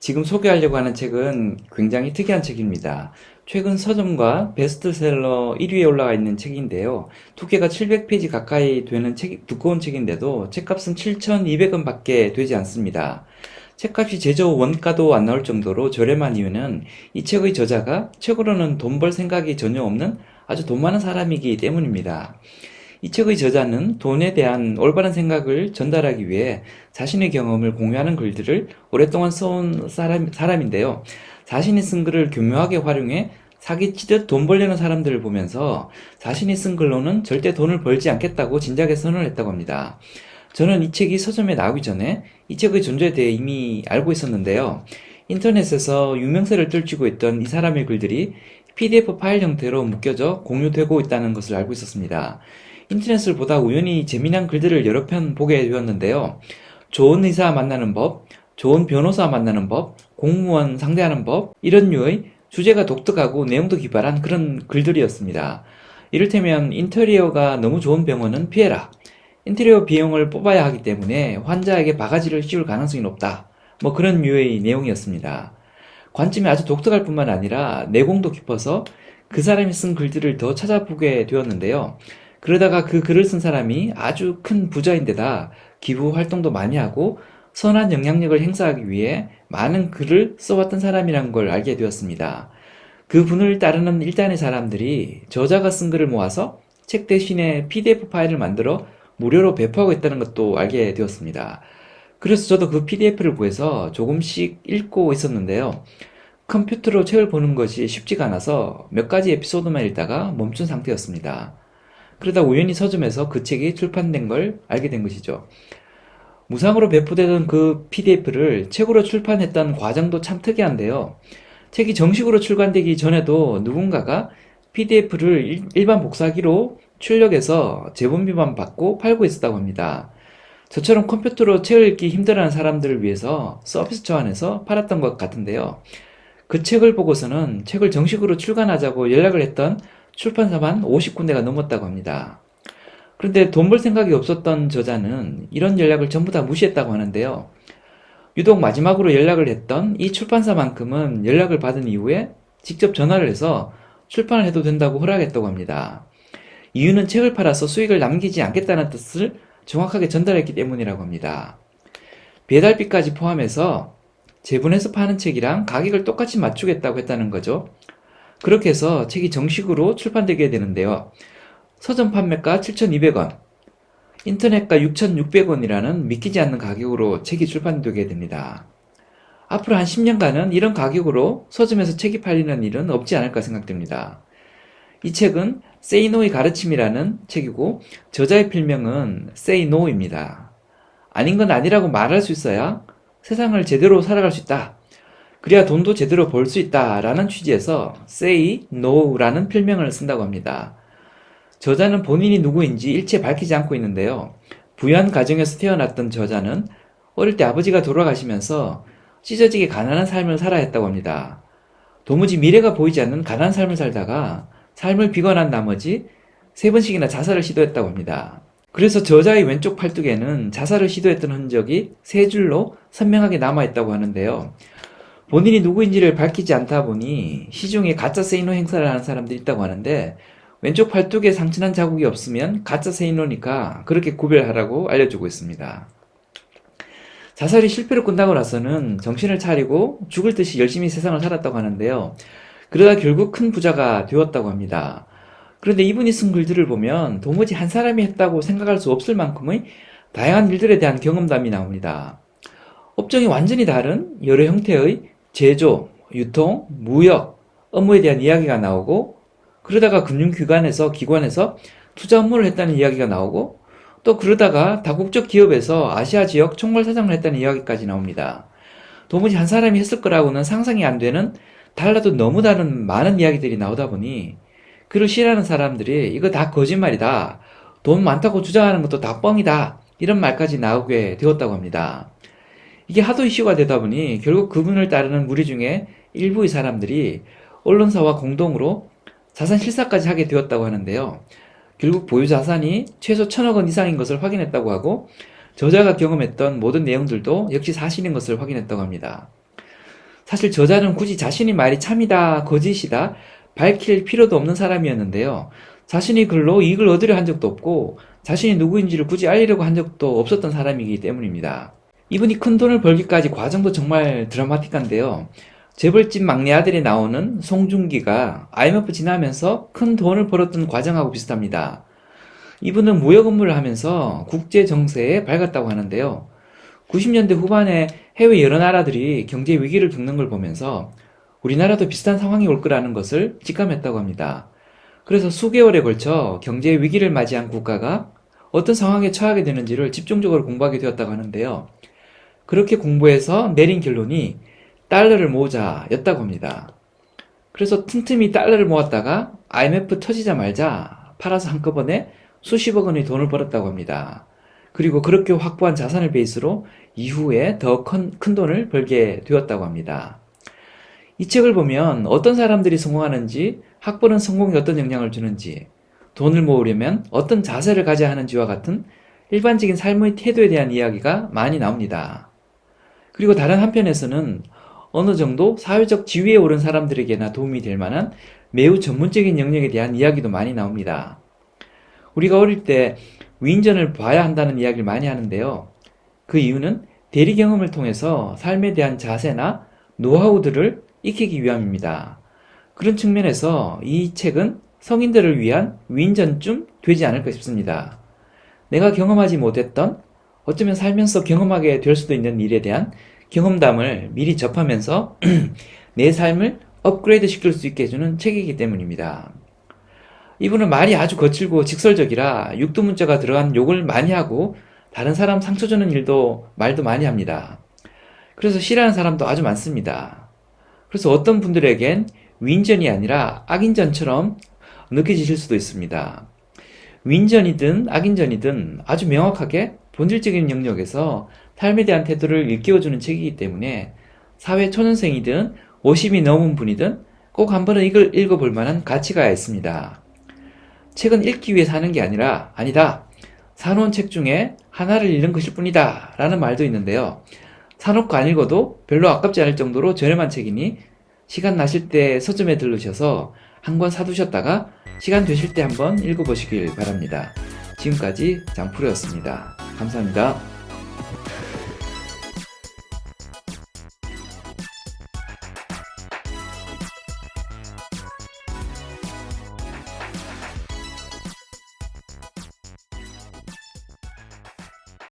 지금 소개하려고 하는 책은 굉장히 특이한 책입니다. 최근 서점과 베스트셀러 1위에 올라가 있는 책인데요. 두께가 700페이지 가까이 되는 두꺼운 책인데도 책값은 7,200원 밖에 되지 않습니다. 책값이 제저 원가도 안 나올 정도로 저렴한 이유는 이 책의 저자가 책으로는 돈 벌 생각이 전혀 없는 아주 돈 많은 사람이기 때문입니다. 이 책의 저자는 돈에 대한 올바른 생각을 전달하기 위해 자신의 경험을 공유하는 글들을 오랫동안 써온 사람인데요. 자신이 쓴 글을 교묘하게 활용해 사기치듯 돈 벌려는 사람들을 보면서 자신이 쓴 글로는 절대 돈을 벌지 않겠다고 진작에 선언을 했다고 합니다. 저는 이 책이 서점에 나오기 전에 이 책의 존재에 대해 이미 알고 있었는데요. 인터넷에서 유명세를 떨치고 있던 이 사람의 글들이 PDF 파일 형태로 묶여져 공유되고 있다는 것을 알고 있었습니다. 인터넷을 보다 우연히 재미난 글들을 여러 편 보게 되었는데요. 좋은 의사 만나는 법, 좋은 변호사 만나는 법, 공무원 상대하는 법, 이런 류의 주제가 독특하고 내용도 기발한 그런 글들이었습니다. 이를테면 인테리어가 너무 좋은 병원은 피해라. 인테리어 비용을 뽑아야 하기 때문에 환자에게 바가지를 씌울 가능성이 높다. 뭐 그런 류의 내용이었습니다. 관점이 아주 독특할 뿐만 아니라 내공도 깊어서 그 사람이 쓴 글들을 더 찾아보게 되었는데요. 그러다가 그 글을 쓴 사람이 아주 큰 부자인데다 기부 활동도 많이 하고 선한 영향력을 행사하기 위해 많은 글을 써왔던 사람이란 걸 알게 되었습니다. 그 분을 따르는 일단의 사람들이 저자가 쓴 글을 모아서 책 대신에 PDF 파일을 만들어 무료로 배포하고 있다는 것도 알게 되었습니다. 그래서 저도 그 PDF를 구해서 조금씩 읽고 있었는데요. 컴퓨터로 책을 보는 것이 쉽지가 않아서 몇 가지 에피소드만 읽다가 멈춘 상태였습니다. 그러다 우연히 서점에서 그 책이 출판된 걸 알게 된 것이죠. 무상으로 배포되던 그 PDF를 책으로 출판했던 과정도 참 특이한데요. 책이 정식으로 출간되기 전에도 누군가가 PDF를 일반 복사기로 출력해서 제본비만 받고 팔고 있었다고 합니다. 저처럼 컴퓨터로 책을 읽기 힘들어하는 사람들을 위해서 서비스 차원에서 팔았던 것 같은데요. 그 책을 보고서는 책을 정식으로 출간하자고 연락을 했던 출판사만 50군데가 넘었다고 합니다. 그런데 돈 벌 생각이 없었던 저자는 이런 연락을 전부 다 무시했다고 하는데요. 유독 마지막으로 연락을 했던 이 출판사만큼은 연락을 받은 이후에 직접 전화를 해서 출판을 해도 된다고 허락했다고 합니다. 이유는 책을 팔아서 수익을 남기지 않겠다는 뜻을 정확하게 전달했기 때문이라고 합니다. 배달비까지 포함해서 제분해서 파는 책이랑 가격을 똑같이 맞추겠다고 했다는 거죠. 그렇게 해서 책이 정식으로 출판되게 되는데요. 서점 판매가 7,200원, 인터넷가 6,600원이라는 믿기지 않는 가격으로 책이 출판되게 됩니다. 앞으로 한 10년간은 이런 가격으로 서점에서 책이 팔리는 일은 없지 않을까 생각됩니다. 이 책은 Say No의 가르침이라는 책이고 저자의 필명은 Say No입니다. 아닌 건 아니라고 말할 수 있어야 세상을 제대로 살아갈 수 있다. 그래야 돈도 제대로 벌 수 있다라는 취지에서 Say No라는 필명을 쓴다고 합니다. 저자는 본인이 누구인지 일체 밝히지 않고 있는데요. 부유한 가정에서 태어났던 저자는 어릴 때 아버지가 돌아가시면서 찢어지게 가난한 삶을 살아야 했다고 합니다. 도무지 미래가 보이지 않는 가난한 삶을 살다가 삶을 비관한 나머지 3번씩이나 자살을 시도했다고 합니다. 그래서 저자의 왼쪽 팔뚝에는 자살을 시도했던 흔적이 3줄로 선명하게 남아있다고 하는데요. 본인이 누구인지를 밝히지 않다 보니 시중에 가짜 세이노 행사를 하는 사람들이 있다고 하는데 왼쪽 팔뚝에 상처난 자국이 없으면 가짜 세이노니까 그렇게 구별하라고 알려주고 있습니다. 자살이 실패로 끝나고 나서는 정신을 차리고 죽을 듯이 열심히 세상을 살았다고 하는데요. 그러다 결국 큰 부자가 되었다고 합니다. 그런데 이분이 쓴 글들을 보면 도무지 한 사람이 했다고 생각할 수 없을 만큼의 다양한 일들에 대한 경험담이 나옵니다. 업종이 완전히 다른 여러 형태의 제조, 유통, 무역, 업무에 대한 이야기가 나오고 그러다가 금융기관에서 기관에서 투자 업무를 했다는 이야기가 나오고 또 그러다가 다국적 기업에서 아시아 지역 총괄사장을 했다는 이야기까지 나옵니다. 도무지 한 사람이 했을 거라고는 상상이 안 되는 달라도 너무 다른 많은 이야기들이 나오다 보니 그를 싫어하는 사람들이 이거 다 거짓말이다. 돈 많다고 주장하는 것도 다 뻥이다. 이런 말까지 나오게 되었다고 합니다. 이게 하도 이슈가 되다 보니 결국 그분을 따르는 무리 중에 일부의 사람들이 언론사와 공동으로 자산 실사까지 하게 되었다고 하는데요. 결국 보유 자산이 최소 1,000억 원 이상인 것을 확인했다고 하고 저자가 경험했던 모든 내용들도 역시 사실인 것을 확인했다고 합니다. 사실 저자는 굳이 자신이 말이 참이다, 거짓이다 밝힐 필요도 없는 사람이었는데요. 자신이 글로 이익을 얻으려 한 적도 없고 자신이 누구인지를 굳이 알리려고 한 적도 없었던 사람이기 때문입니다. 이분이 큰 돈을 벌기까지 과정도 정말 드라마틱한데요. 재벌집 막내 아들이 나오는 송중기가 IMF 지나면서 큰 돈을 벌었던 과정하고 비슷합니다. 이분은 무역 업무를 하면서 국제 정세에 밝았다고 하는데요. 90년대 후반에 해외 여러 나라들이 경제 위기를 겪는 걸 보면서 우리나라도 비슷한 상황이 올 거라는 것을 직감했다고 합니다. 그래서 수개월에 걸쳐 경제 위기를 맞이한 국가가 어떤 상황에 처하게 되는지를 집중적으로 공부하게 되었다고 하는데요. 그렇게 공부해서 내린 결론이 달러를 모으자였다고 합니다. 그래서 틈틈이 달러를 모았다가 IMF 터지자마자 팔아서 한꺼번에 수십억 원의 돈을 벌었다고 합니다. 그리고 그렇게 확보한 자산을 베이스로 이후에 더 큰 돈을 벌게 되었다고 합니다. 이 책을 보면 어떤 사람들이 성공하는지, 학벌은 성공에 어떤 영향을 주는지, 돈을 모으려면 어떤 자세를 가져야 하는지와 같은 일반적인 삶의 태도에 대한 이야기가 많이 나옵니다. 그리고 다른 한편에서는 어느 정도 사회적 지위에 오른 사람들에게나 도움이 될 만한 매우 전문적인 영역에 대한 이야기도 많이 나옵니다. 우리가 어릴 때 위인전을 봐야 한다는 이야기를 많이 하는데요. 그 이유는 대리 경험을 통해서 삶에 대한 자세나 노하우들을 익히기 위함입니다. 그런 측면에서 이 책은 성인들을 위한 위인전쯤 되지 않을까 싶습니다. 내가 경험하지 못했던, 어쩌면 살면서 경험하게 될 수도 있는 일에 대한 경험담을 미리 접하면서 내 삶을 업그레이드 시킬 수 있게 해주는 책이기 때문입니다. 이분은 말이 아주 거칠고 직설적이라 육두문자가 들어간 욕을 많이 하고 다른 사람 상처 주는 말도 많이 합니다. 그래서 싫어하는 사람도 아주 많습니다. 그래서 어떤 분들에겐 위인전이 아니라 악인전처럼 느껴지실 수도 있습니다. 위인전이든 악인전이든 아주 명확하게 본질적인 영역에서 삶에 대한 태도를 일깨워주는 책이기 때문에 사회 초년생이든 50이 넘은 분이든 꼭 한 번은 이걸 읽어볼 만한 가치가 있습니다. 책은 읽기 위해 사는 게 아니다. 사놓은 책 중에 하나를 읽는 것일 뿐이다 라는 말도 있는데요. 사놓고 안 읽어도 별로 아깝지 않을 정도로 저렴한 책이니 시간 나실 때 서점에 들르셔서 한 권 사두셨다가 시간 되실 때 한번 읽어보시길 바랍니다. 지금까지 장프로였습니다. 감사합니다.